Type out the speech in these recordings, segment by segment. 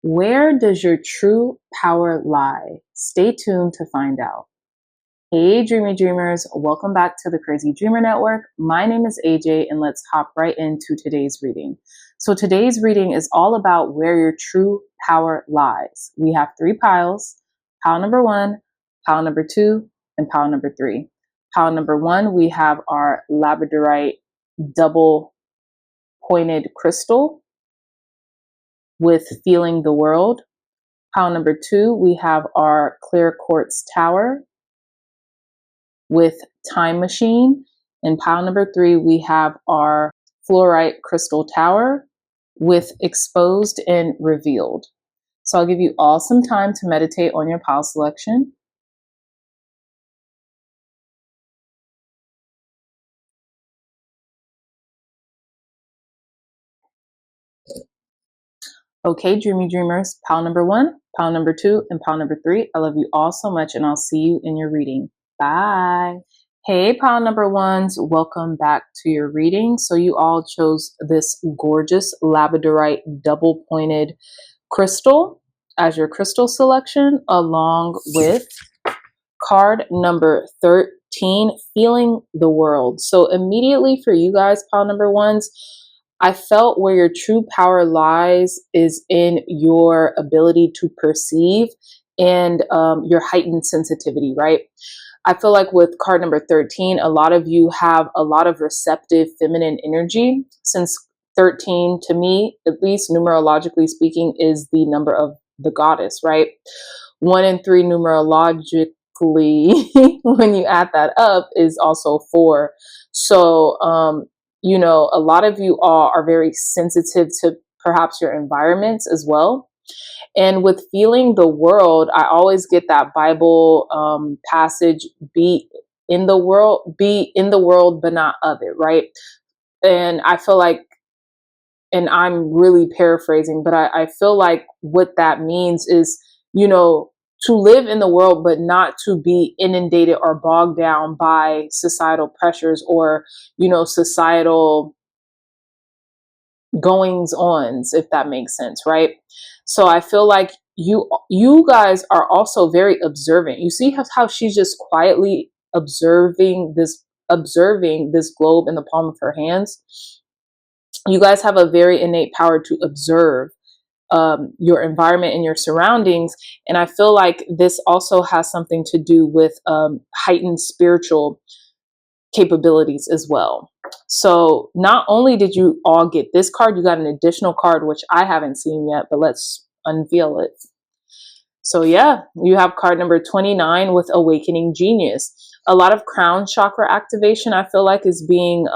Where does your true power lie? Stay tuned to find out. Hey, dreamy dreamers, welcome back to the Crazy Dreamer Network. My name is AJ, and let's hop right into today's reading. So today's reading is all about where your true power lies. We have 3 piles: pile number 1, pile number 2, and pile number 3. Pile number 1, we have our Labradorite double pointed crystal with feeling the world. Pile number 2, we have our clear quartz tower with time machine. And pile number 3, we have our fluorite crystal tower with exposed and revealed. So I'll give you all some time to meditate on your pile selection. Okay, dreamy dreamers, pile number 1, pile number 2, and pile number 3. I love you all so much, and I'll see you in your reading. Bye. Hey, pile number 1s, welcome back to your reading. So you all chose this gorgeous Labradorite double pointed crystal as your crystal selection, along with card number 13, feeling the world. So immediately for you guys, pile number 1s, I felt where your true power lies is in your ability to perceive and your heightened sensitivity, right? I feel like with card number 13, a lot of you have a lot of receptive feminine energy, since 13, to me, at least numerologically speaking, is the number of the goddess, right? 1 and 3 numerologically, when you add that up, is also 4. So, you know, a lot of you all are very sensitive to perhaps your environments as well. And with feeling the world, I always get that Bible passage, be in the world, but not of it, right? And I feel like, and I'm really paraphrasing, but I feel like what that means is, you know, to live in the world, but not to be inundated or bogged down by societal pressures or, you know, societal goings ons, if that makes sense, right? So I feel like you guys are also very observant. You see how she's just quietly observing this globe in the palm of her hands. You guys have a very innate power to observe your environment and your surroundings. And I feel like this also has something to do with heightened spiritual capabilities as well. So not only did you all get this card, you got an additional card, which I haven't seen yet, but let's unveil it. So yeah, you have card number 29 with Awakening Genius. A lot of crown chakra activation, I feel like, is being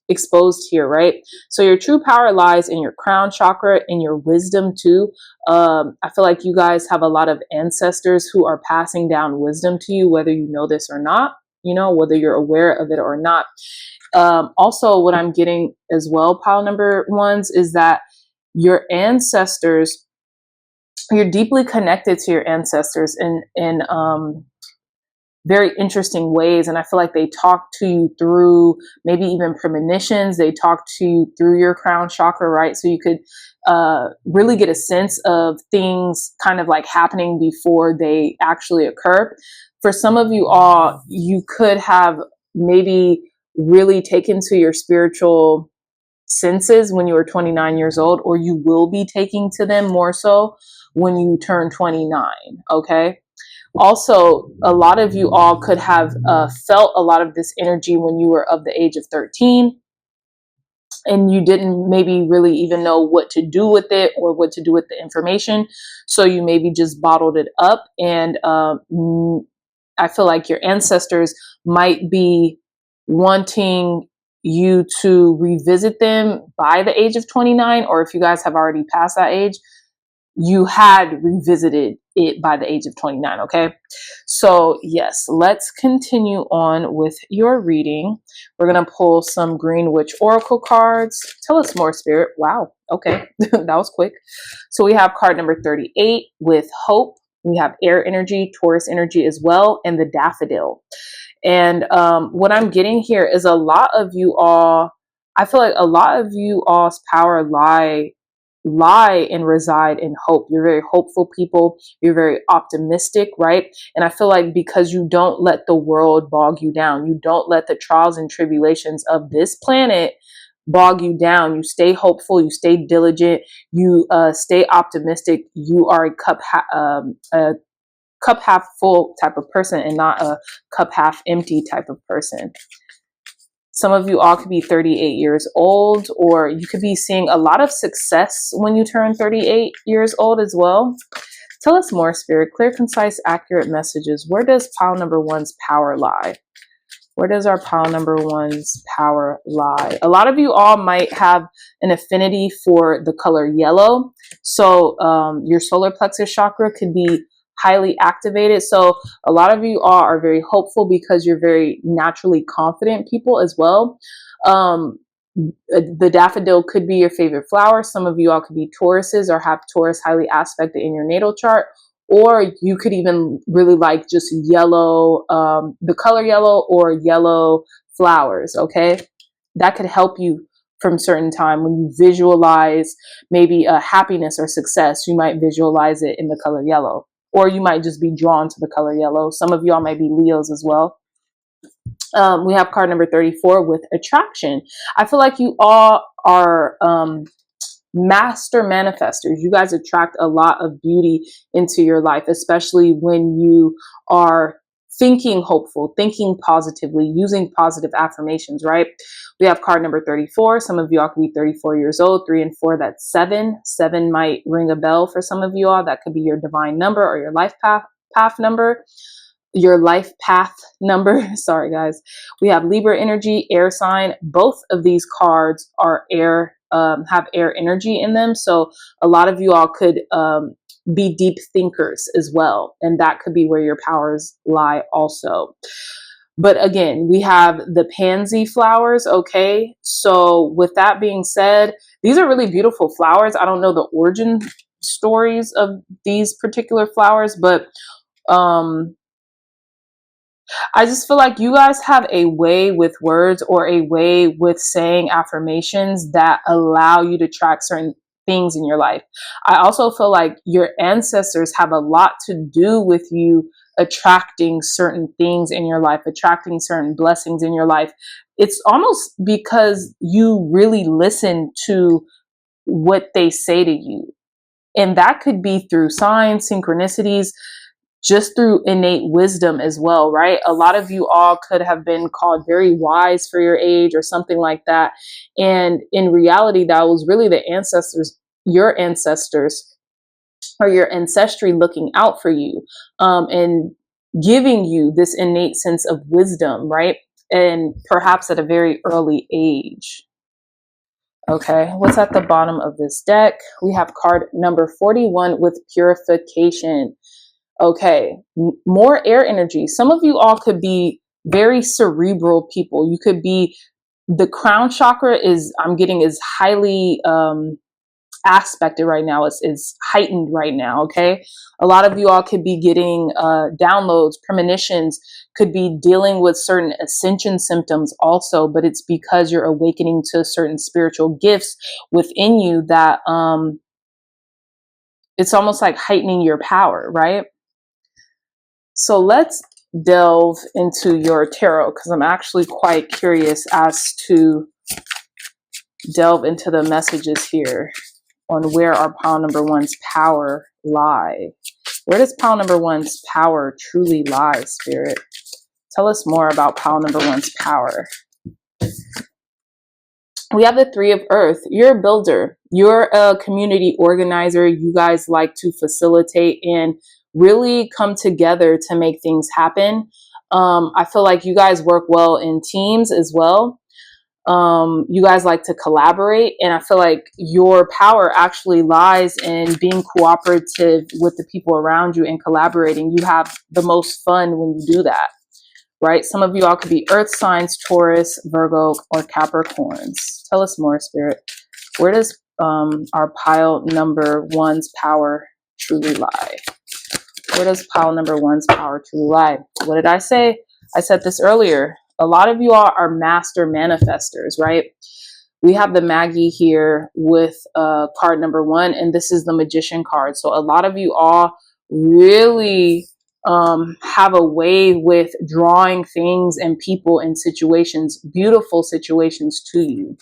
exposed here, right? So your true power lies in your crown chakra, in your wisdom too. I feel like you guys have a lot of ancestors who are passing down wisdom to you, whether you know this or not, you know, whether you're aware of it or not. Also, what I'm getting as well, pile number 1s, is that your ancestors, you're deeply connected to your ancestors in very interesting ways. And I feel like they talk to you through maybe even premonitions. They talk to you through your crown chakra, right? So you could really get a sense of things kind of like happening before they actually occur. For some of you all, you could have maybe really taken to your spiritual senses when you were 29 years old, or you will be taking to them more so when you turn 29, okay? Also, a lot of you all could have felt a lot of this energy when you were of the age of 13, and you didn't maybe really even know what to do with it or what to do with the information. So you maybe just bottled it up. And I feel like your ancestors might be wanting you to revisit them by the age of 29, or if you guys have already passed that age, you had revisited it by the age of 29, okay? So yes, let's continue on with your reading. We're going to pull some Green Witch Oracle cards. Tell us more, Spirit. Wow, okay, that was quick. So we have card number 38 with Hope. We have Air Energy, Taurus Energy as well, and the Daffodil. And what I'm getting here is a lot of you all, I feel like a lot of you all's power lie lie and reside in hope. You're very hopeful people. You're very optimistic, right? And I feel like because you don't let the world bog you down, you don't let the trials and tribulations of this planet bog you down. You stay hopeful, you stay diligent, you stay optimistic. You are a cup half full type of person and not a cup half empty type of person. Some of you all could be 38 years old, or you could be seeing a lot of success when you turn 38 years old as well. Tell us more, Spirit. Clear, concise, accurate messages. Where does pile number one's power lie? Where does our pile number one's power lie? A lot of you all might have an affinity for the color yellow. So your solar plexus chakra could be highly activated. So a lot of you all are very hopeful because you're very naturally confident people as well. The daffodil could be your favorite flower. Some of you all could be Tauruses or have Taurus highly aspected in your natal chart. Or you could even really like just yellow, the color yellow or yellow flowers, okay? That could help you from certain time when you visualize maybe a happiness or success. You might visualize it in the color yellow, or you might just be drawn to the color yellow. Some of y'all might be Leos as well. We have card number 34 with attraction. I feel like you all are master manifestors. You guys attract a lot of beauty into your life, especially when you are thinking hopeful, thinking positively, using positive affirmations, right? We have card number 34. Some of you all could be 34 years old. 3 and 4, that's 7. 7 might ring a bell for some of you all. That could be your divine number or your life path number. Your life path number. Sorry, guys. We have Libra energy, air sign. Both of these cards are air, have air energy in them. So a lot of you all could be deep thinkers as well. And that could be where your powers lie also. But again, we have the pansy flowers. Okay. So with that being said, these are really beautiful flowers. I don't know the origin stories of these particular flowers, but I just feel like you guys have a way with words or a way with saying affirmations that allow you to track certain things in your life. I also feel like your ancestors have a lot to do with you attracting certain things in your life, attracting certain blessings in your life. It's almost because you really listen to what they say to you. And that could be through signs, synchronicities, just through innate wisdom as well, right? A lot of you all could have been called very wise for your age or something like that. And in reality, that was really the ancestors, your ancestors or your ancestry looking out for you and giving you this innate sense of wisdom, right? And perhaps at a very early age. Okay, what's at the bottom of this deck? We have card number 41 with purification. Okay, more air energy. Some of you all could be very cerebral people. You could be, the crown chakra is, I'm getting, is highly aspected right now. It's heightened right now, okay? A lot of you all could be getting downloads, premonitions, could be dealing with certain ascension symptoms also, but it's because you're awakening to certain spiritual gifts within you that it's almost like heightening your power, right? So let's delve into your tarot because I'm actually quite curious as to delve into the messages here on where our pile number one's power lie. Where does pile number one's power truly lie, Spirit? Tell us more about pile number one's power. We have the 3 of Earth. You're a builder. You're a community organizer. You guys like to facilitate and really come together to make things happen. I feel like you guys work well in teams as well. You guys like to collaborate, and I feel like your power actually lies in being cooperative with the people around you and collaborating. You have the most fun when you do that, right? Some of you all could be earth signs, Taurus, Virgo, or Capricorns. Tell us more, Spirit. Where does our pile number one's power truly lie? Where does pile number one's power truly lie? What did I say? I said this earlier. A lot of you all are master manifestors, right? We have the Maggie here with card number 1, and this is the Magician card. So a lot of you all really have a way with drawing things and people and situations, beautiful situations to you.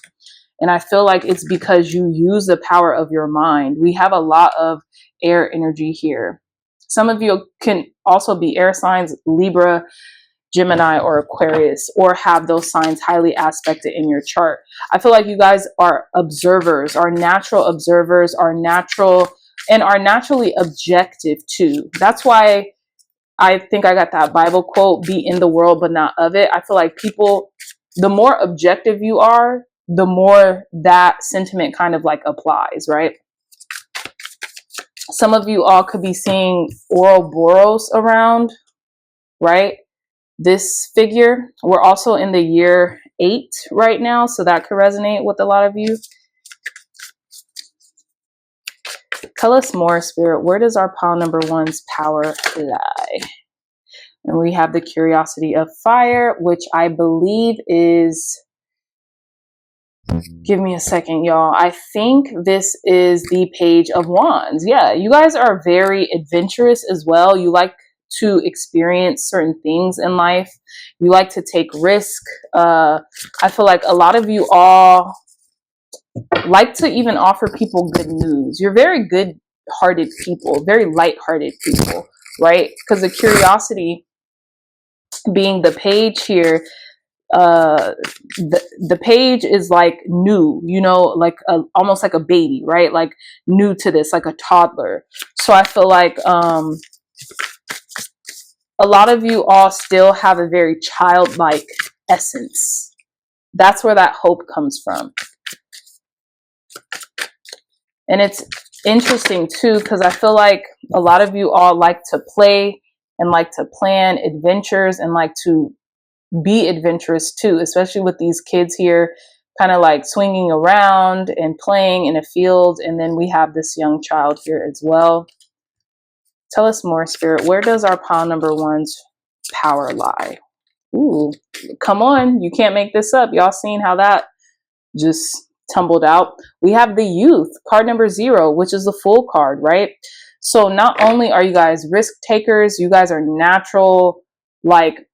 And I feel like it's because you use the power of your mind. We have a lot of air energy here. Some of you can also be air signs, Libra, Gemini, or Aquarius, or have those signs highly aspected in your chart. I feel like you guys are observers, are natural observers, are natural and are naturally objective too. That's why I think I got that Bible quote, be in the world, but not of it. I feel like people, the more objective you are, the more that sentiment kind of like applies, right? Some of you all could be seeing Ouroboros around, right? This figure. We're also in the year 8 right now, so that could resonate with a lot of you. Tell us more, Spirit. Where does our pile number 1's power lie? And we have the Curiosity of Fire, which I believe is, give me a second, y'all. I think this is the Page of Wands. Yeah, you guys are very adventurous as well. You like to experience certain things in life. You like to take risk. I feel like a lot of you all like to even offer people good news. You're very good-hearted people, very light-hearted people, right? Because the Curiosity being the Page here, the Page is like new, you know, like almost like a baby, right? Like new to this, like a toddler. So I feel like a lot of you all still have a very childlike essence. That's where that hope comes from. And it's interesting too, because I feel like a lot of you all like to play and like to plan adventures and like to be adventurous too, especially with these kids here kind of like swinging around and playing in a field. And then we have this young child here as well. Tell us more, Spirit. Where does our pile number 1's power lie? Ooh, come on. You can't make this up. Y'all seen how that just tumbled out? We have the Youth, card number 0, which is the Fool card, right? So not only are you guys risk takers, you guys are natural, like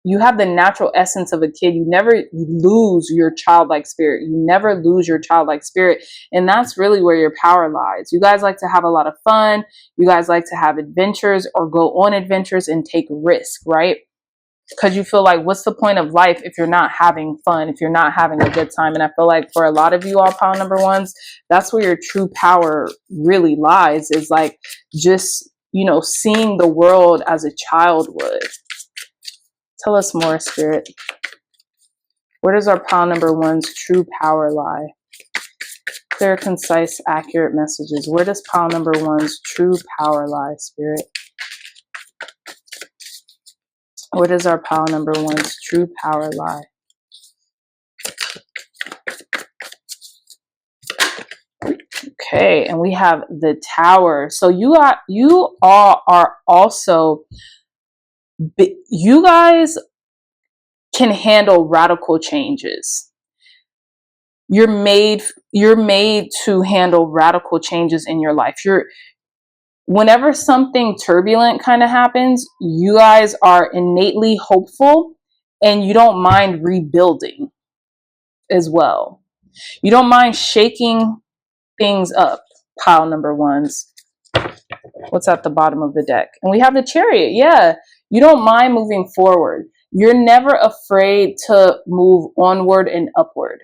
you have the natural essence of a kid. You never lose your childlike spirit. You never lose your childlike spirit. And that's really where your power lies. You guys like to have a lot of fun. You guys like to have adventures or go on adventures and take risk, right? Because you feel like, what's the point of life if you're not having fun, if you're not having a good time? And I feel like for a lot of you all pile number 1's, that's where your true power really lies, is like just, you know, seeing the world as a child would. Tell us more, Spirit. Where does our pile number 1's true power lie? Clear, concise, accurate messages. Where does pile number 1's true power lie, Spirit? Where does our pile number 1's true power lie? Okay, and we have the Tower. So you all are also, you guys can handle radical changes. You're made to handle radical changes in your life. Whenever something turbulent kind of happens, you guys are innately hopeful and you don't mind rebuilding as well. You don't mind shaking things up, pile number 1's. What's at the bottom of the deck? And we have the Chariot. Yeah, you don't mind moving forward. You're never afraid to move onward and upward,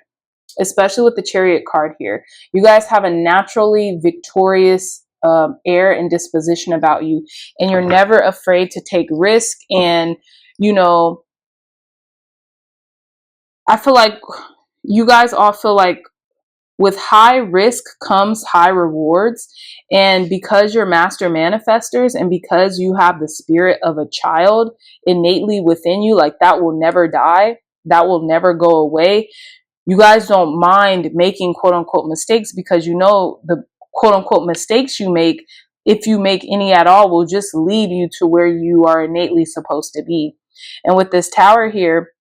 especially with the Chariot card here. You guys have a naturally victorious air and disposition about you, and you're never afraid to take risk. And, you know, I feel like you guys all feel like with high risk comes high rewards. And because you're master manifestors and because you have the spirit of a child innately within you, like that will never die, that will never go away. You guys don't mind making quote unquote mistakes because you know the quote unquote mistakes you make, if you make any at all, will just lead you to where you are innately supposed to be. And with this Tower here,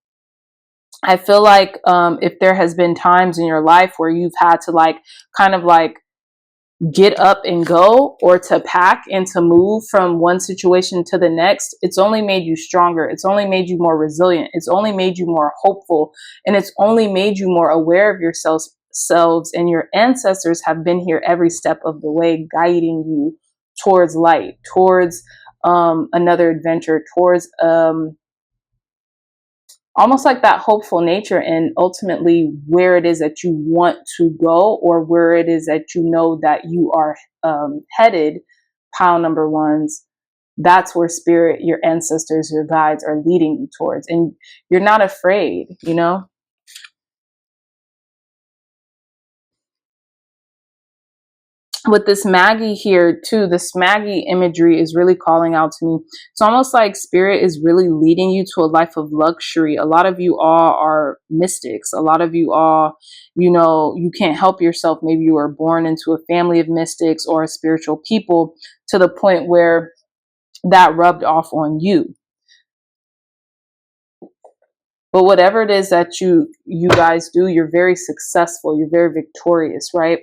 I feel like if there has been times in your life where you've had to like kind of like get up and go, or to pack and to move from one situation to the next, it's only made you stronger. It's only made you more resilient. It's only made you more hopeful, and it's only made you more aware of yourselves. And your ancestors have been here every step of the way, guiding you towards light, towards another adventure, towards almost like that hopeful nature, and ultimately where it is that you want to go, or where it is that you know that you are headed, pile number ones. That's where spirit, your ancestors, your guides are leading you towards, and you're not afraid, you know. With this Maggie here too, this Maggie imagery is really calling out to me. It's almost like spirit is really leading you to a life of luxury. A lot of you all are mystics. A lot of you all, you know, you can't help yourself. Maybe you were born into a family of mystics or spiritual people, to the point where that rubbed off on you. But whatever it is that you guys do, you're very successful. You're very victorious, right?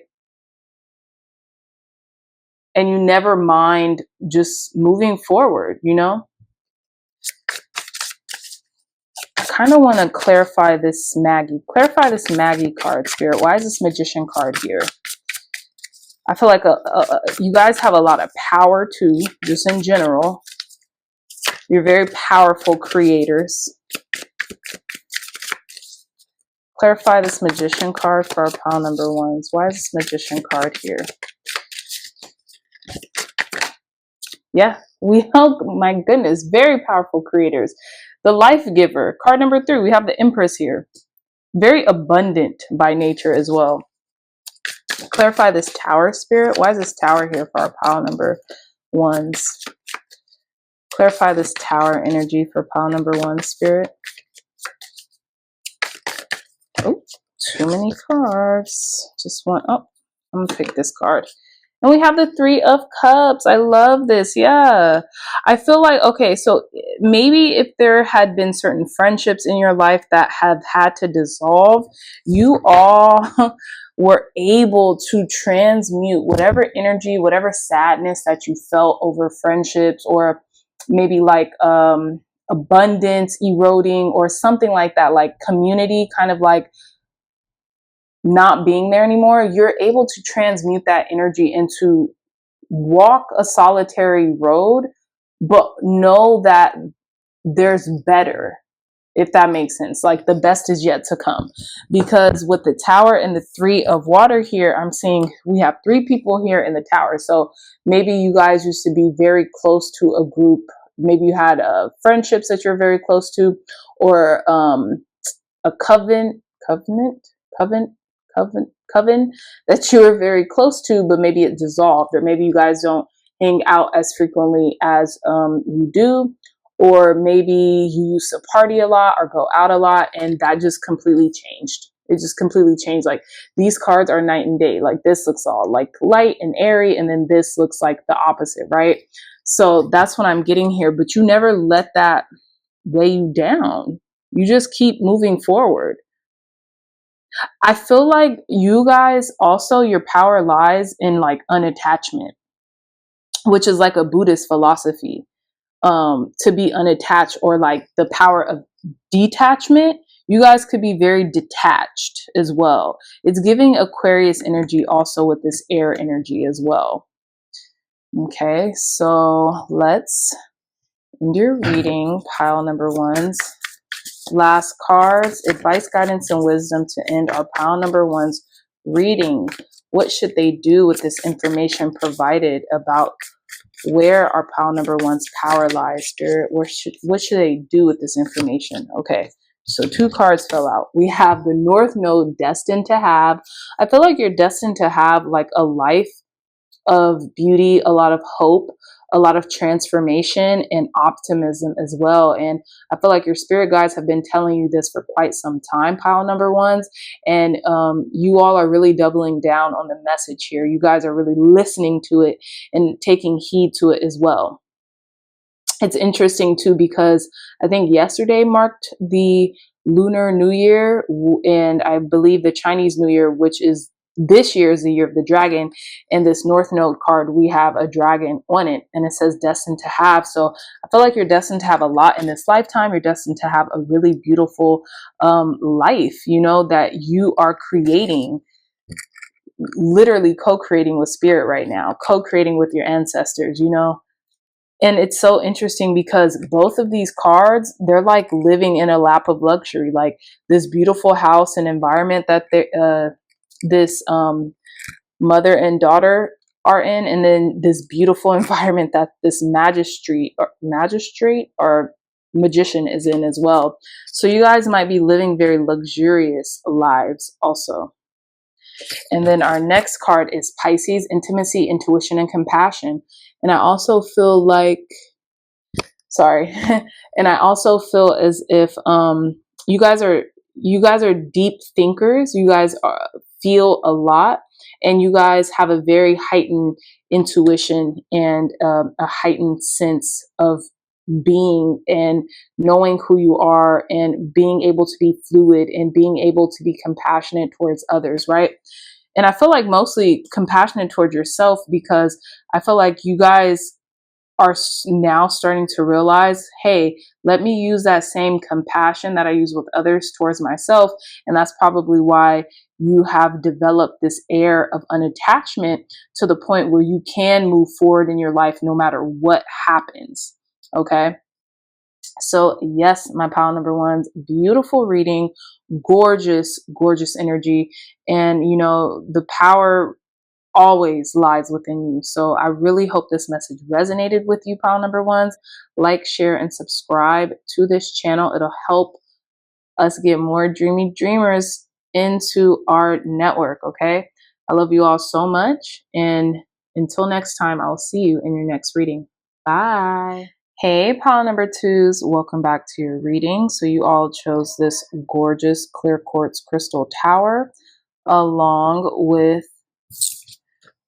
And you never mind just moving forward, you know? I kind of want to clarify this Maggie. Clarify this Maggie card, Spirit. Why is this Magician card here? I feel like you guys have a lot of power too, just in general. You're very powerful creators. Clarify this Magician card for our pile number ones. Why is this Magician card here? Yeah, we help, my goodness, very powerful creators. The Life Giver, card number 3, we have the Empress here. Very abundant by nature as well. Clarify this Tower, Spirit. Why is this Tower here for our pile number ones? Clarify this Tower energy for pile number 1, Spirit. Oh, too many cards. Just one. Oh, I'm gonna pick this card. And we have the 3 of Cups. I love this. Yeah. I feel like, okay, so maybe if there had been certain friendships in your life that have had to dissolve, you all were able to transmute whatever energy, whatever sadness that you felt over friendships, or maybe like abundance eroding or something like that, like community kind of like not being there anymore. You're able to transmute that energy into walk a solitary road, but know that there's better, if that makes sense. Like the best is yet to come. Because with the Tower and the 3 of Water here, I'm seeing we have 3 people here in the Tower. So maybe you guys used to be very close to a group. Maybe you had friendships that you're very close to, or a coven that you were very close to, but maybe it dissolved, or maybe you guys don't hang out as frequently as you do, or maybe you used to party a lot or go out a lot, and that just completely changed. It just completely changed. Like these cards are night and day. Like this looks all like light and airy, and then this looks like the opposite, right? So that's what I'm getting here. But you never let that weigh you down. You just keep moving forward. I feel like you guys also, your power lies in like unattachment, which is like a Buddhist philosophy, to be unattached, or like the power of detachment. You guys could be very detached as well. It's giving Aquarius energy also with this air energy as well. Okay, so let's end your reading, pile number ones. Last cards, advice, guidance, and wisdom to end our pile number one's reading. What should they do with this information provided about where our pile number one's power lies, Spirit? What should they do with this information? Okay, so 2 cards fell out. We have the North Node, destined to have. I feel like you're destined to have like a life of beauty, a lot of hope, a lot of transformation and optimism as well. And I feel like your spirit guides have been telling you this for quite some time, pile number ones. And you all are really doubling down on the message here. You guys are really listening to it and taking heed to it as well. It's interesting too, because I think yesterday marked the Lunar New Year, and I believe the Chinese New Year, which is this year, is the year of the dragon. And this North Node card, we have a dragon on it, and it says destined to have. So I feel like you're destined to have a lot in this lifetime. You're destined to have a really beautiful life, you know, that you are creating, literally co-creating with spirit right now, co-creating with your ancestors, you know. And it's so interesting because both of these cards, they're like living in a lap of luxury, like this beautiful house and environment that this mother and daughter are in, and then this beautiful environment that this magistrate or magician is in as well. So you guys might be living very luxurious lives also. And then our next card is Pisces, intimacy, intuition, and compassion. And I also feel like, and I also feel as if you guys are deep thinkers. You guys feel a lot, and you guys have a very heightened intuition and a heightened sense of being and knowing who you are and being able to be fluid and being able to be compassionate towards others, right? And I feel like mostly compassionate towards yourself, because I feel like you guys are now starting to realize, hey, let me use that same compassion that I use with others towards myself. And that's probably why you have developed this air of unattachment to the point where you can move forward in your life no matter what happens. Okay. So yes, my pile number ones, beautiful reading, gorgeous, gorgeous energy. And you know, the power always lies within you. So I really hope this message resonated with you, pile number ones. Like, share, and subscribe to this channel. It'll help us get more dreamy dreamers into our network. Okay. I love you all so much. And until next time, I'll see you in your next reading. Bye. Hey, pile number twos, welcome back to your reading. So you all chose this gorgeous clear quartz crystal tower along with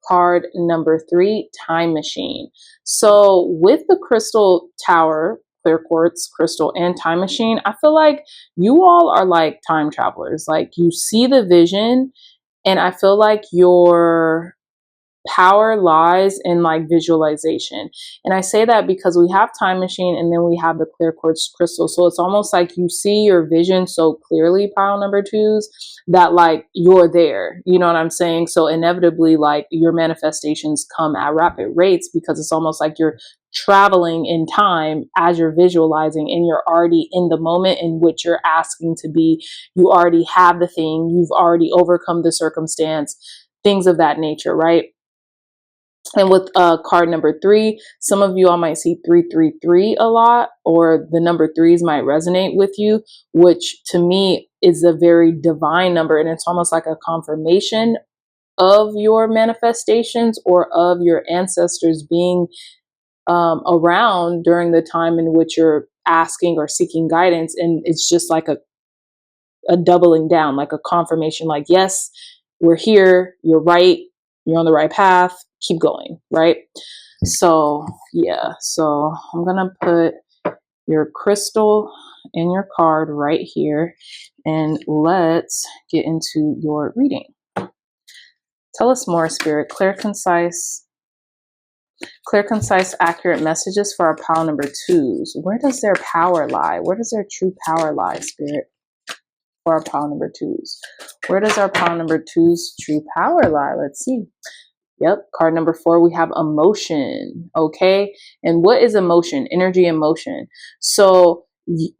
card number 3, time machine. So with the crystal tower, clear quartz crystal, and time machine, I feel like you all are like time travelers. Like, you see the vision, and I feel like your power lies in like visualization. And I say that because we have time machine and then we have the clear quartz crystal. So it's almost like you see your vision so clearly, pile number twos, that like you're there. You know what I'm saying? So inevitably, like, your manifestations come at rapid rates because it's almost like you're traveling in time as you're visualizing, and you're already in the moment in which you're asking to be. You already have the thing, you've already overcome the circumstance, things of that nature, right? And with card number 3, some of you all might see 333 a lot, or the number 3s might resonate with you, which to me is a very divine number. And it's almost like a confirmation of your manifestations or of your ancestors being around during the time in which you're asking or seeking guidance. And it's just like a doubling down, like a confirmation, like, yes, we're here, you're right, you're on the right path, keep going, right? So yeah, so I'm gonna put your crystal and your card right here, and let's get into your reading. Tell us more, Spirit. Clear, concise, accurate messages for our pile number 2s. Where does their power lie? Where does their true power lie, Spirit? For our pile number 2s. Where does our pile number 2's true power lie? Let's see. Yep. Card number 4, we have emotion. Okay. And what is emotion? Energy and motion. So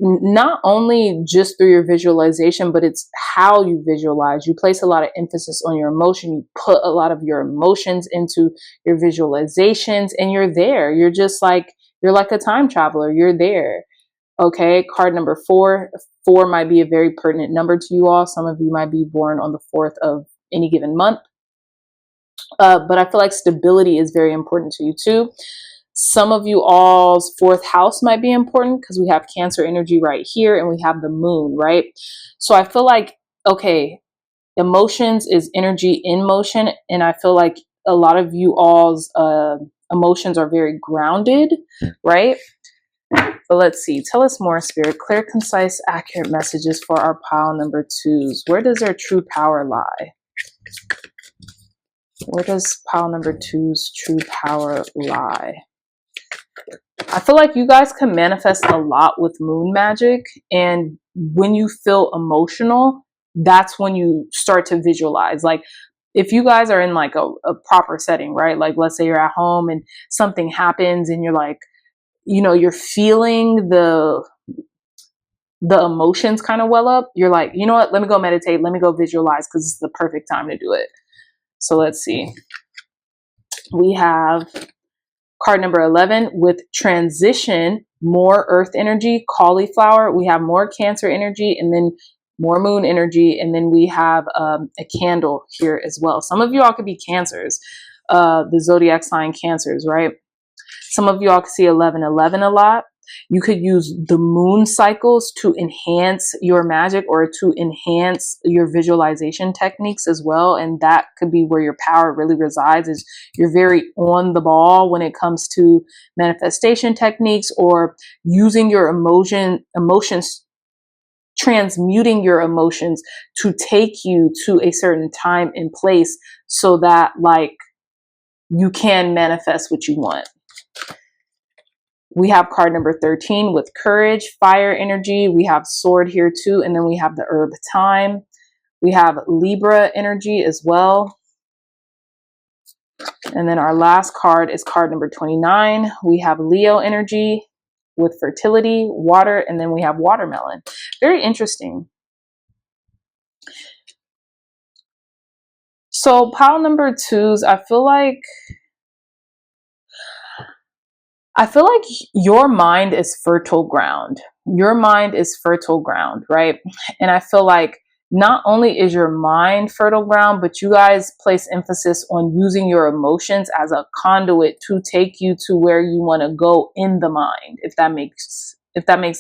not only just through your visualization, but it's how you visualize. You place a lot of emphasis on your emotion. You put a lot of your emotions into your visualizations, and you're there. You're just like, you're like a time traveler. You're there. Okay. Card number 4. 4 might be a very pertinent number to you all. Some of you might be born on the 4th of any given month. But I feel like stability is very important to you too. Some of you all's 4th house might be important because we have Cancer energy right here, and we have the moon, right? So I feel like, okay, emotions is energy in motion. And I feel like a lot of you all's emotions are very grounded, right? But let's see. Tell us more, Spirit. Clear, concise, accurate messages for our pile number 2s. Where does their true power lie? Where does pile number 2's true power lie? I feel like you guys can manifest a lot with moon magic. And when you feel emotional, that's when you start to visualize. Like, if you guys are in like a proper setting, right? Like, let's say you're at home and something happens and you're like, you know, you're feeling the emotions kind of well up. You're like, you know what? Let me go meditate. Let me go visualize, because it's the perfect time to do it. So let's see. We have card number 11 with transition, more earth energy, cauliflower. We have more Cancer energy, and then more moon energy. And then we have a candle here as well. Some of you all could be Cancers, the zodiac sign Cancers, right? Some of you all could see 1111 a lot. You could use the moon cycles to enhance your magic or to enhance your visualization techniques as well. And that could be where your power really resides, is you're very on the ball when it comes to manifestation techniques, or using your emotions, transmuting your emotions to take you to a certain time and place so that like you can manifest what you want. We have card number 13 with courage, fire energy. We have sword here too. And then we have the herb thyme. We have Libra energy as well. And then our last card is card number 29. We have Leo energy with fertility, water, and then we have watermelon. Very interesting. So pile number 2s, I feel like your mind is fertile ground. Your mind is fertile ground, right? And I feel like not only is your mind fertile ground, but you guys place emphasis on using your emotions as a conduit to take you to where you want to go in the mind, if that makes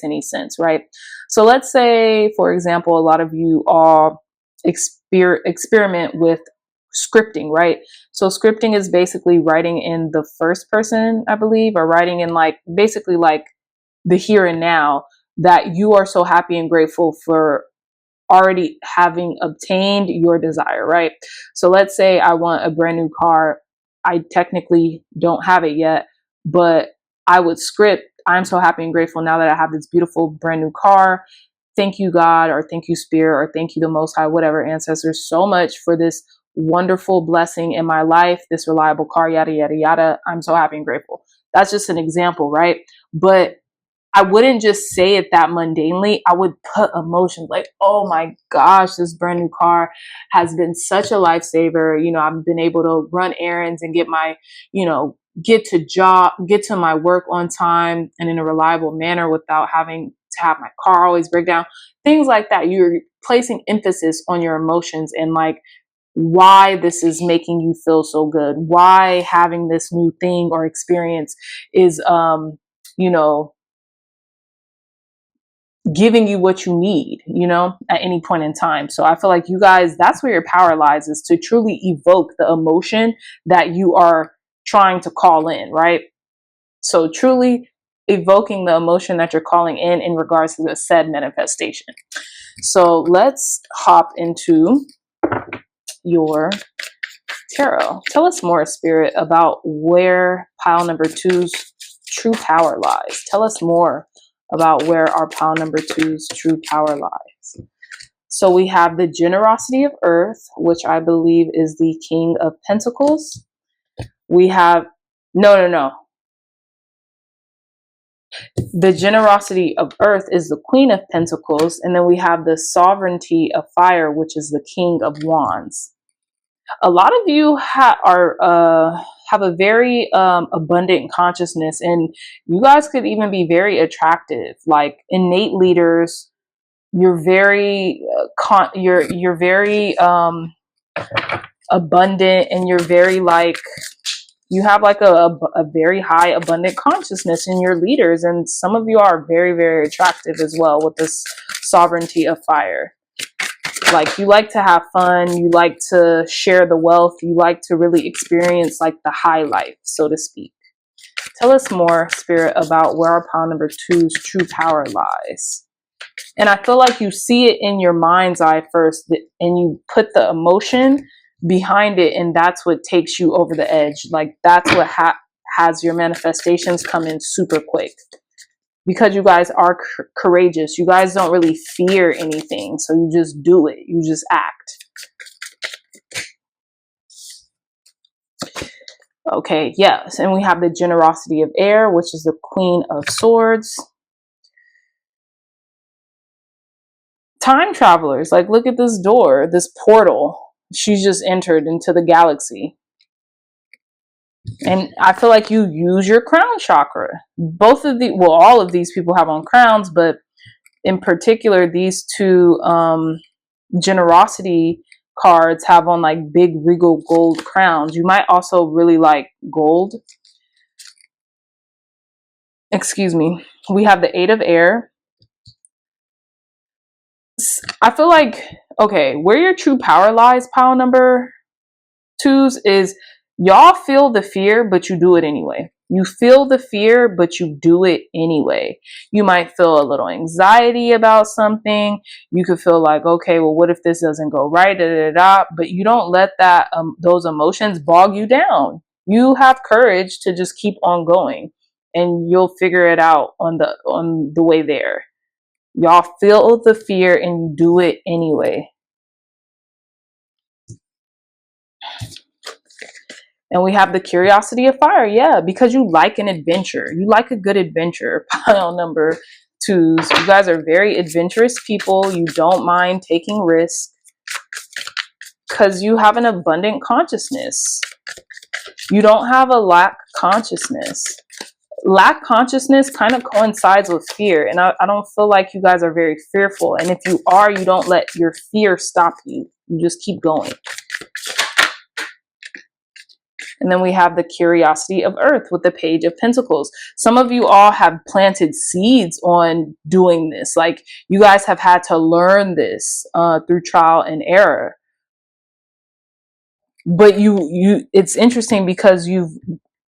any sense, right? So let's say, for example, a lot of you all experiment with scripting, right? So scripting is basically writing in the first person, I believe, or writing in like basically like the here and now, that you are so happy and grateful for already having obtained your desire, right? So let's say I want a brand new car. I technically don't have it yet, but I would script, I'm so happy and grateful now that I have this beautiful brand new car. Thank you, God, or thank you, Spirit, or thank you, the Most High, whatever, ancestors, so much for this wonderful blessing in my life, this reliable car, yada, yada, yada. I'm so happy and grateful. That's just an example, right? But I wouldn't just say it that mundanely. I would put emotions like, oh my gosh, this brand new car has been such a lifesaver. You know, I've been able to run errands and get my, you know, get to my work on time and in a reliable manner without having to have my car always break down. Things like that. You're placing emphasis on your emotions and like why this is making you feel so good, why having this new thing or experience is, you know, giving you what you need, you know, at any point in time. So I feel like you guys, that's where your power lies, is to truly evoke the emotion that you are trying to call in, right? So truly evoking the emotion that you're calling in regards to the said manifestation. So let's hop into your tarot. Tell us more, Spirit, about where pile number 2's true power lies. Tell us more about where our pile number 2's true power lies. So we have the generosity of earth, which I believe is the King of Pentacles. We have, no. The generosity of earth is the Queen of Pentacles. And then we have the sovereignty of fire, which is the King of Wands. A lot of you have a very abundant consciousness, and you guys could even be very attractive, like innate leaders. You're very you're very abundant, and you're very like, you have like a very high abundant consciousness in your leaders, and some of you are very, very attractive as well with this sovereignty of fire. Like, you like to have fun, you like to share the wealth, you like to really experience like the high life, so to speak. Tell us more, Spirit, about where our pile number 2's true power lies. And I feel like you see it in your mind's eye first, and you put the emotion behind it, and that's what takes you over the edge. Like that's what has your manifestations come in super quick. Because you guys are courageous. You guys don't really fear anything. So you just do it. You just act. Okay, yes. And we have the generosity of air, which is the Queen of Swords. Time travelers. Like, look at this door, this portal. She's just entered into the galaxy. And I feel like you use your crown chakra. Both of the, well, all of these people have on crowns, but in particular, these two generosity cards have on like big regal gold crowns. You might also really like gold. Excuse me. We have the 8 of air. I feel like, okay, where your true power lies, pile number 2's, is y'all feel the fear, but you do it anyway. You feel the fear, but you do it anyway. You might feel a little anxiety about something. You could feel like, okay, well, what if this doesn't go right? Da, da, da, but you don't let that those emotions bog you down. You have courage to just keep on going, and you'll figure it out on the way there. Y'all feel the fear and you do it anyway. And we have the curiosity of fire. Yeah, because you like an adventure. You like a good adventure. Pile number 2's. You guys are very adventurous people. You don't mind taking risks because you have an abundant consciousness. You don't have a lack consciousness. Lack consciousness kind of coincides with fear. And I don't feel like you guys are very fearful. And if you are, you don't let your fear stop you. You just keep going. And then we have the curiosity of earth with the Page of Pentacles. Some of you all have planted seeds on doing this. Like you guys have had to learn this through trial and error. But it's interesting because you've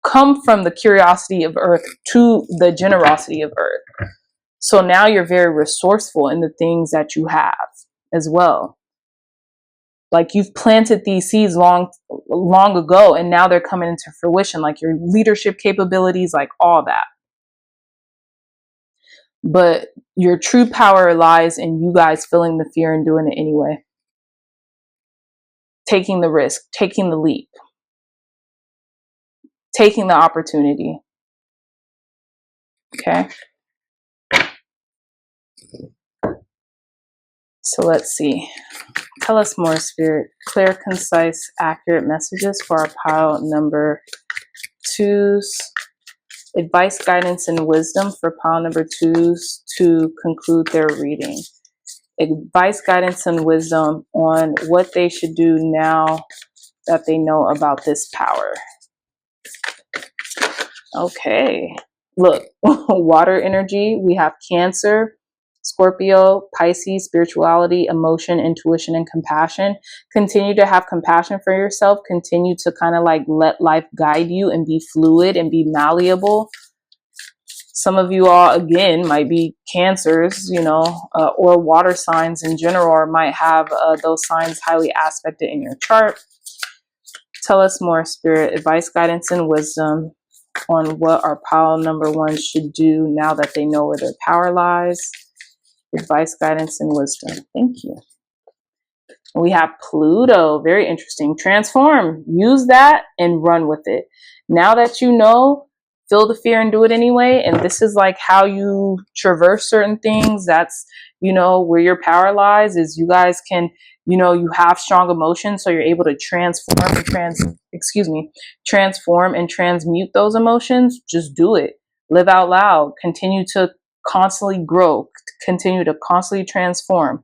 come from the curiosity of earth to the generosity of earth. So now you're very resourceful in the things that you have as well. Like you've planted these seeds long ago, and now they're coming into fruition, like your leadership capabilities, like all that. But your true power lies in you guys feeling the fear and doing it anyway. Taking the risk, taking the leap, taking the opportunity. Okay. So let's see. Tell us more, Spirit. Clear, concise, accurate messages for our pile number 2's. Advice, guidance, and wisdom for pile number 2's to conclude their reading. Advice, guidance, and wisdom on what they should do now that they know about this power. Okay. Look, water energy. We have Cancer, Scorpio, Pisces, spirituality, emotion, intuition, and compassion. Continue to have compassion for yourself. Continue to kind of like let life guide you and be fluid and be malleable. Some of you all, again, might be Cancers, you know, or water signs in general, or might have those signs highly aspected in your chart. Tell us more, Spirit. Advice, guidance, and wisdom on what our pile number 1 should do now that they know where their power lies. Advice, guidance, and wisdom. Thank you. We have Pluto. Very interesting. Transform. Use that and run with it. Now that you know, feel the fear and do it anyway. And this is like how you traverse certain things. That's, you know, where your power lies, is you guys can, you know, you have strong emotions, so you're able to transform and transmute those emotions. Just do it. Live out loud. Continue to constantly grow. Continue to constantly transform,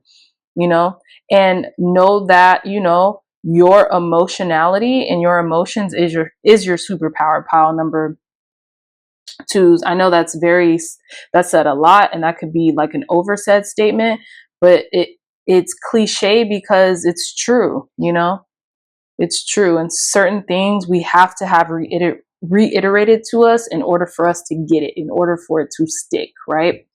you know, and know that, you know, your emotionality and your emotions is your superpower, pile number 2's. I know that's said a lot, and that could be like an oversaid statement, but it's cliche because it's true, you know, it's true. And certain things we have to have reiterated to us in order for us to get it, in order for it to stick, right?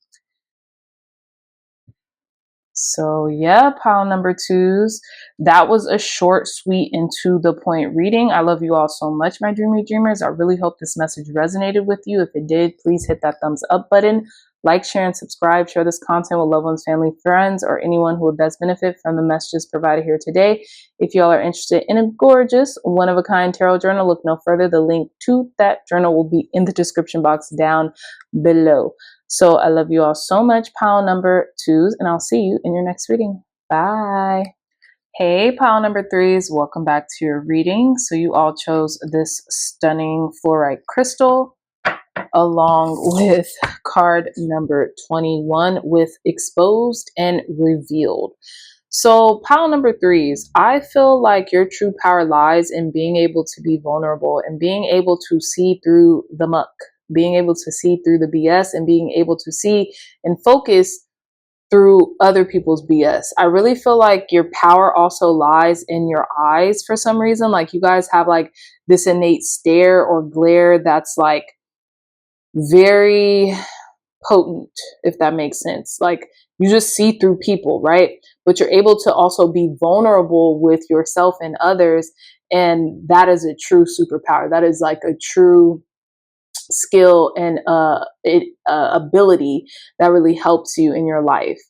So yeah, pile number twos. That was a short, sweet, and to the point reading. I love you all so much, my dreamy dreamers. I really hope this message resonated with you. If it did, please hit that thumbs up button. Like, share, and subscribe. Share this content with loved ones, family, friends, or anyone who would best benefit from the messages provided here today. If y'all are interested in a gorgeous, one-of-a-kind tarot journal, look no further. The link to that journal will be in the description box down below. So I love you all so much, pile number twos, and I'll see you in your next reading. Bye. Hey, pile number threes, welcome back to your reading. So you all chose this stunning fluorite crystal along with card number 21 with exposed and revealed. So pile number threes, I feel like your true power lies in being able to be vulnerable and being able to see through the muck, being able to see through the BS, and being able to see and focus through other people's BS. I really feel like your power also lies in your eyes for some reason. Like you guys have like this innate stare or glare that's like very potent, if that makes sense. Like you just see through people, right? But you're able to also be vulnerable with yourself and others. And that is a true superpower. That is like a true skill and ability that really helps you in your life.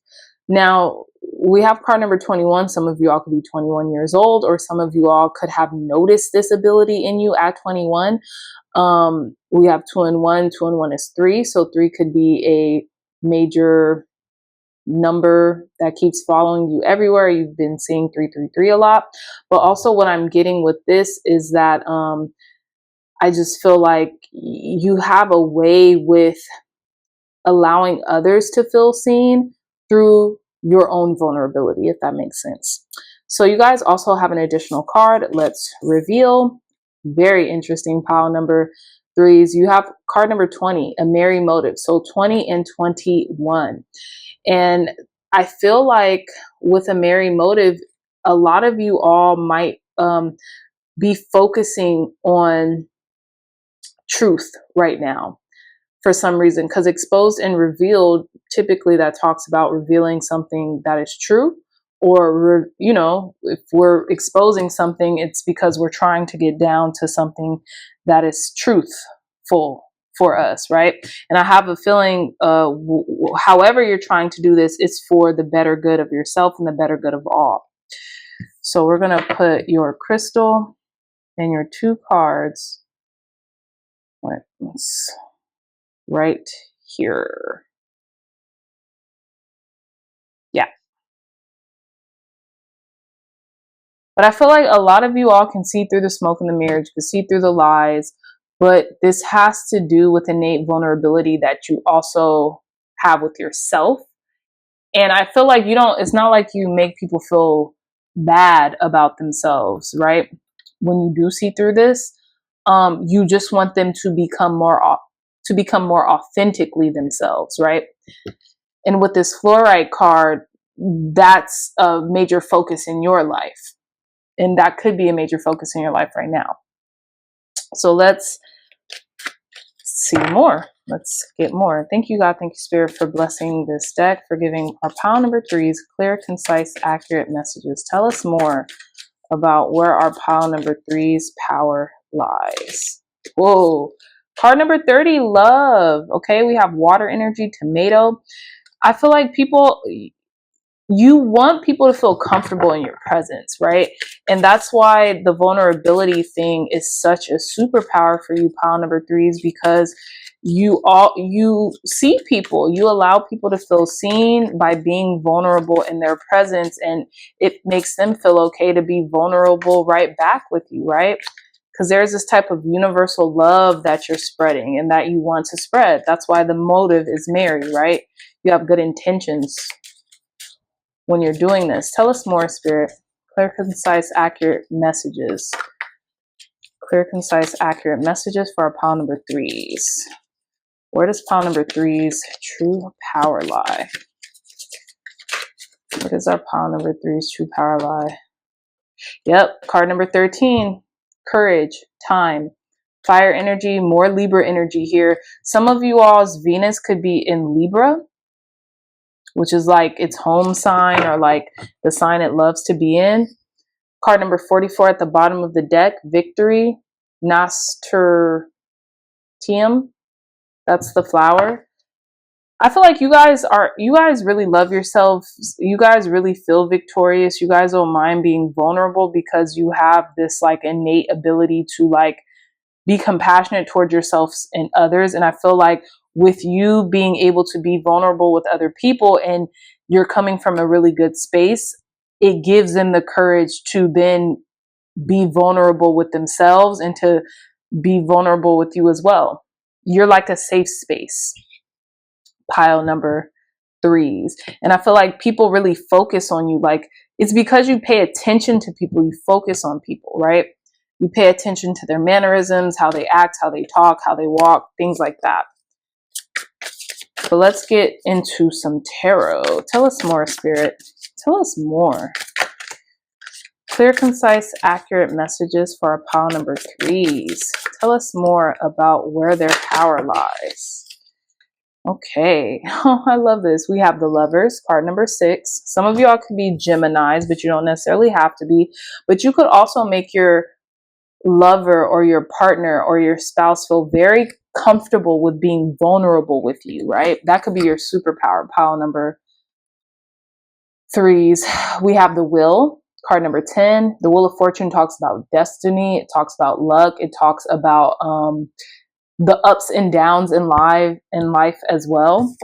Now, we have card number 21. Some of you all could be 21 years old, or some of you all could have noticed this ability in you at 21. We have 2 and 1. 2 and 1 is 3. So 3 could be a major number that keeps following you everywhere. You've been seeing 333 a lot. But also what I'm getting with this is that I just feel like you have a way with allowing others to feel seen through your own vulnerability, if that makes sense. So you guys also have an additional card. Let's reveal. Very interesting pile number threes. You have card number 20, a merry motive. So 20 and 21. And I feel like with a merry motive, a lot of you all might be focusing on truth right now for some reason, because exposed and revealed, typically that talks about revealing something that is true, or you know, if we're exposing something, it's because we're trying to get down to something that is truthful for us, right? And I have a feeling however you're trying to do this, it's for the better good of yourself and the better good of all. So we're going to put your crystal and your 2 cards right here. Yeah. But I feel like a lot of you all can see through the smoke and the mirrors, you can see through the lies, but this has to do with innate vulnerability that you also have with yourself. And I feel like it's not like you make people feel bad about themselves, right? When you do see through this, you just want them to become more authentically themselves, right? And with this fluorite card, that's a major focus in your life. And that could be a major focus in your life right now. So let's see more. Let's get more. Thank you, God. Thank you, Spirit, for blessing this deck, for giving our pile number threes clear, concise, accurate messages. Tell us more about where our pile number threes power lies. Whoa. Card number 30, love. Okay, we have water energy, tomato. I feel like you want people to feel comfortable in your presence, right? And that's why the vulnerability thing is such a superpower for you, pile number threes, because you see people, you allow people to feel seen by being vulnerable in their presence, and it makes them feel okay to be vulnerable right back with you, right? Because there's this type of universal love that you're spreading and that you want to spread. That's why the motive is merry, right? You have good intentions when you're doing this. Tell us more, Spirit. Clear, concise, accurate messages. Clear, concise, accurate messages for our pile number threes. Where does pile number threes true power lie? Where does our pile number threes true power lie? Yep, card number 13. Courage, time. Fire energy, more Libra energy here. Some of you all's Venus could be in Libra, which is like its home sign or like the sign it loves to be in. Card number 44 at the bottom of the deck, Victory, Nasturtium. That's the flower. I feel like you guys really love yourselves. You guys really feel victorious. You guys don't mind being vulnerable because you have this like innate ability to like be compassionate towards yourselves and others. And I feel like with you being able to be vulnerable with other people and you're coming from a really good space, it gives them the courage to then be vulnerable with themselves and to be vulnerable with you as well. You're like a safe space. Pile number 3s. And I feel like people really focus on you. Like it's because you pay attention to people, you focus on people, right? You pay attention to their mannerisms, how they act, how they talk, how they walk, things like that. So let's get into some tarot. Tell us more, Spirit. Tell us more. Clear, concise, accurate messages for our pile number 3s. Tell us more about where their power lies. Okay. Oh, I love this. We have the Lovers, card number 6. Some of y'all could be Geminis, but you don't necessarily have to be. But you could also make your lover or your partner or your spouse feel very comfortable with being vulnerable with you, right? That could be your superpower. Pile number 3s. We have the Wheel, card number 10. The Wheel of Fortune talks about destiny. It talks about luck. It talks about the ups and downs in life as well.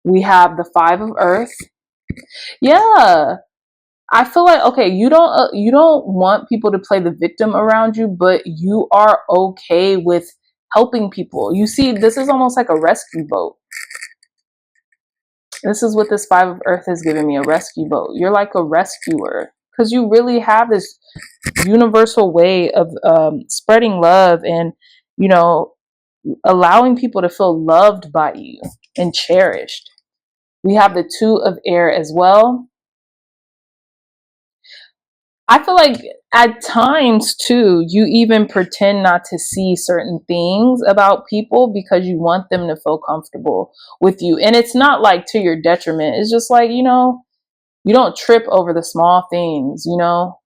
We have the 5 of Earth. Yeah. I feel like, okay, you don't want people to play the victim around you, but you are okay with helping people. You see, this is almost like a rescue boat. This is what this 5 of Earth has given me, a rescue boat. You're like a rescuer because you really have this universal way of spreading love and, you know, allowing people to feel loved by you and cherished. We have the 2 of Air as well. I feel like at times too, you even pretend not to see certain things about people because you want them to feel comfortable with you. And it's not like to your detriment. It's just like, you know, you don't trip over the small things, you know?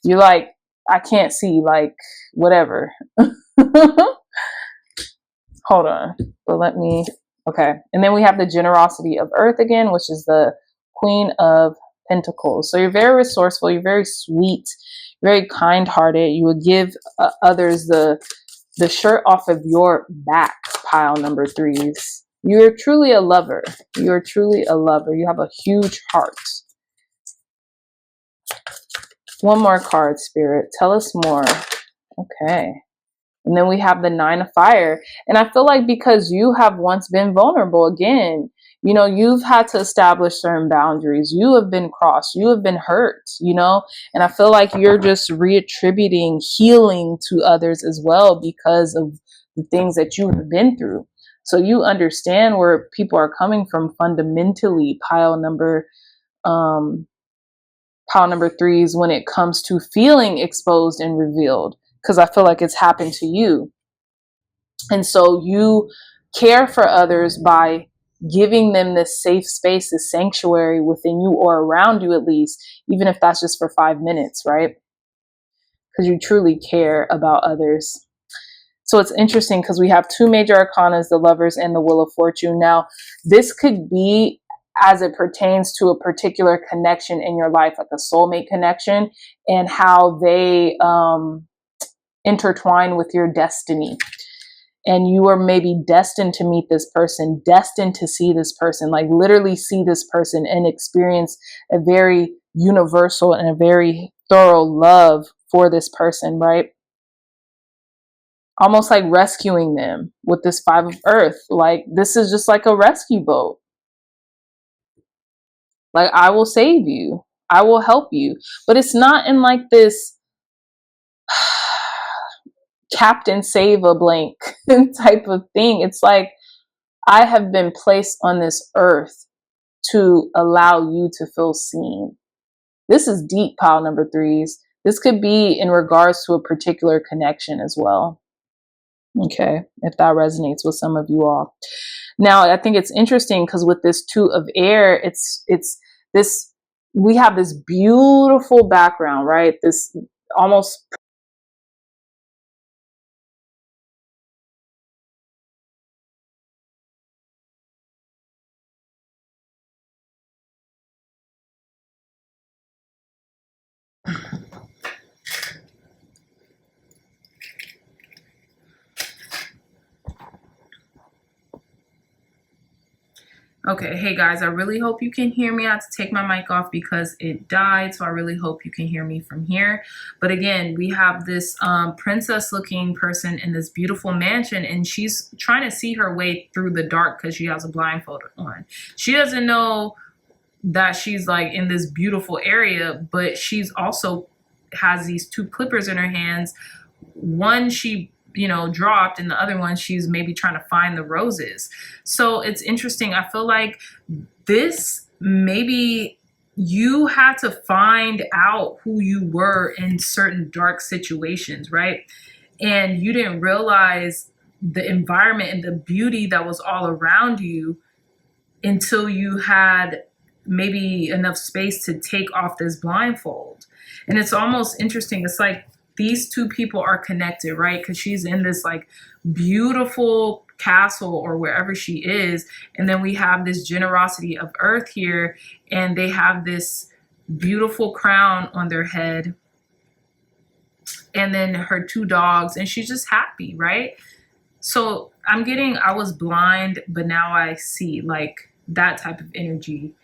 You're like, I can't see, like, whatever. Hold on. But let me, okay. And then we have the Generosity of Earth again, which is the Queen of Pentacles. So you're very resourceful, you're very sweet, very kind-hearted. You would give others the shirt off of your back, pile number 3s. You're truly a lover. You're truly a lover. You have a huge heart. One more card, Spirit. Tell us more. Okay. And then we have the 9 of Fire. And I feel like because you have once been vulnerable again, you know, you've had to establish certain boundaries. You have been crossed. You have been hurt, you know, and I feel like you're just reattributing healing to others as well because of the things that you have been through. So you understand where people are coming from fundamentally, pile number 3s, when it comes to feeling exposed and revealed, because I feel like it's happened to you. And so you care for others by giving them this safe space, this sanctuary within you or around you, at least, even if that's just for 5 minutes, right? Because you truly care about others. So it's interesting because we have 2 major arcanas, the Lovers and the Wheel of Fortune. Now, this could be as it pertains to a particular connection in your life, like a soulmate connection, and how they intertwine with your destiny. And you are maybe destined to meet this person, destined to see this person, like literally see this person and experience a very universal and a very thorough love for this person, right? Almost like rescuing them with this 5 of Earth. Like this is just like a rescue boat. Like, I will save you. I will help you. But it's not in like this Captain Save a blank type of thing. It's like, I have been placed on this earth to allow you to feel seen. This is deep, pile number 3s. This could be in regards to a particular connection as well. Okay, if that resonates with some of you all. Now, I think it's interesting because with this Two of Air, it's this, we have this beautiful background, right? This almost okay, hey guys, I really hope you can hear me. I had to take my mic off because it died, so I really hope you can hear me from here. But again, we have this princess looking person in this beautiful mansion, and she's trying to see her way through the dark because she has a blindfold on. She doesn't know that she's like in this beautiful area, but she's also has these two clippers in her hands. One she dropped, and the other one she's maybe trying to find the roses. So it's interesting. I feel like this, maybe you had to find out who you were in certain dark situations, right? And you didn't realize the environment and the beauty that was all around you until you had maybe enough space to take off this blindfold. And it's almost interesting. It's like these two people are connected, right? Because she's in this like beautiful castle or wherever she is. And then we have this generosity of earth here, and they have this beautiful crown on their head. And then her two dogs, and she's just happy, right? So I'm getting, I was blind, but now I see, like that type of energy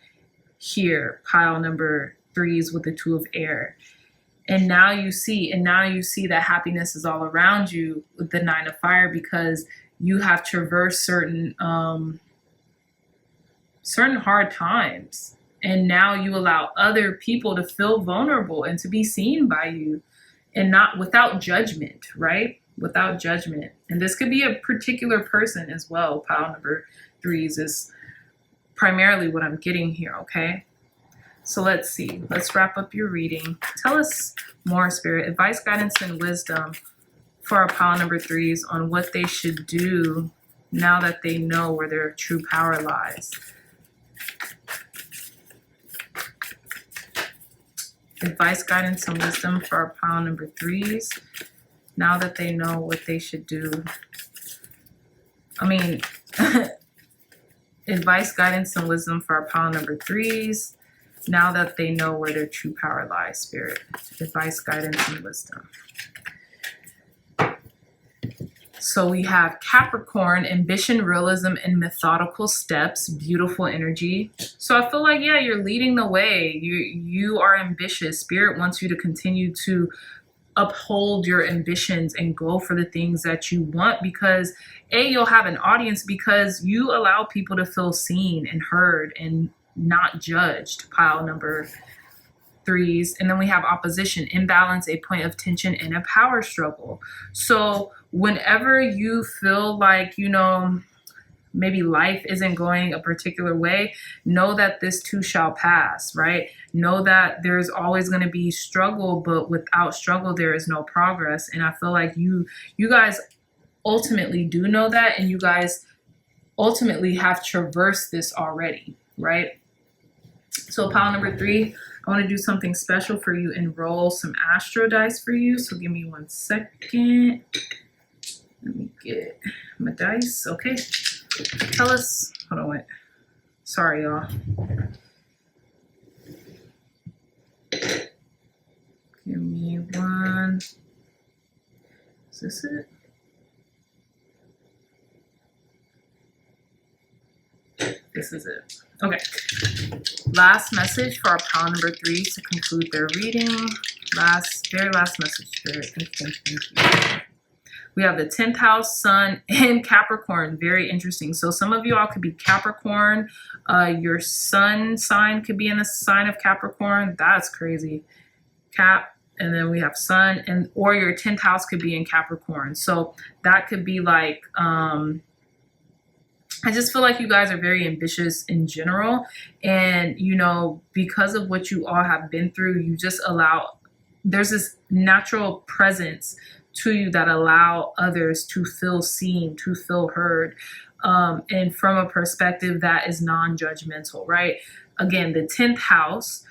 here. Pile number 3s with the Two of Air. And now you see that happiness is all around you with the 9 of Fire, because you have traversed certain hard times. And now you allow other people to feel vulnerable and to be seen by you, and not without judgment, right? Without judgment. And this could be a particular person as well. Pile number 3s is primarily what I'm getting here, okay? So let's see. Let's wrap up your reading. Tell us more, Spirit. Advice, guidance, and wisdom for our pile number 3s on what they should do now that they know where their true power lies. Advice, guidance, and wisdom for our pile number 3s now that they know what they should do. Advice, guidance, and wisdom for our pile number 3s now that they know where their true power lies, Spirit. Advice, guidance, and wisdom. So we have Capricorn, ambition, realism, and methodical steps. Beautiful energy. So I feel like, yeah, you're leading the way. You are ambitious. Spirit wants you to continue to uphold your ambitions and go for the things that you want, because you'll have an audience, because you allow people to feel seen and heard and not judged. Pile number 3s. And then we have opposition, imbalance, a point of tension, and a power struggle. So whenever you feel like, maybe life isn't going a particular way, know that this too shall pass, right? Know that there's always going to be struggle, but without struggle, there is no progress. And I feel like you guys ultimately do know that, and you guys ultimately have traversed this already, right? So pile number 3, I want to do something special for you and roll some astro dice for you. So give me 1 second. Let me get my dice. Okay. Tell us. Hold on, wait. Sorry, y'all. Give me 1. Is this it? This is it. Okay. Last message for our pile number 3 to conclude their reading. Very last message, Spirit. Thank you. We have the 10th house, Sun, and Capricorn. Very interesting. So some of you all could be Capricorn. Your Sun sign could be in the sign of Capricorn. That's crazy. Cap. And then we have Sun, or your 10th house could be in Capricorn. So that could be like, I just feel like you guys are very ambitious in general. And, because of what you all have been through, you just allow there's this natural presence to you that allow others to feel seen, to feel heard, and from a perspective that is non-judgmental, right? Again, the 10th house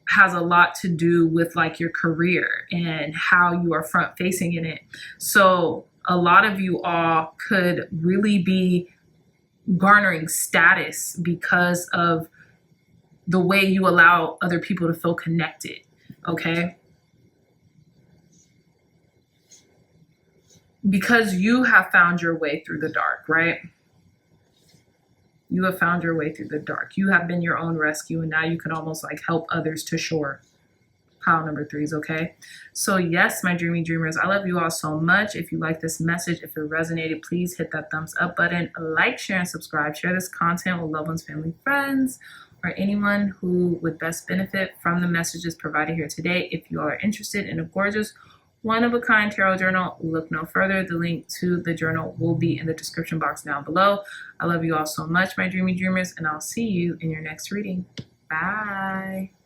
has a lot to do with like your career and how you are front facing in it. So a lot of you all could really be garnering status because of the way you allow other people to feel connected, okay? Because you have found your way through the dark, right? You have found your way through the dark. You have been your own rescue, and now you can almost like help others to shore. Pile number 3s, okay? So yes, my dreamy dreamers, I love you all so much. If you like this message, if it resonated, please hit that thumbs up button, like, share, and subscribe. Share this content with loved ones, family, friends, or anyone who would best benefit from the messages provided here today. If you are interested in a gorgeous one-of-a-kind tarot journal, look no further. The link to the journal will be in the description box down below. I love you all so much, my dreamy dreamers, and I'll see you in your next reading. Bye.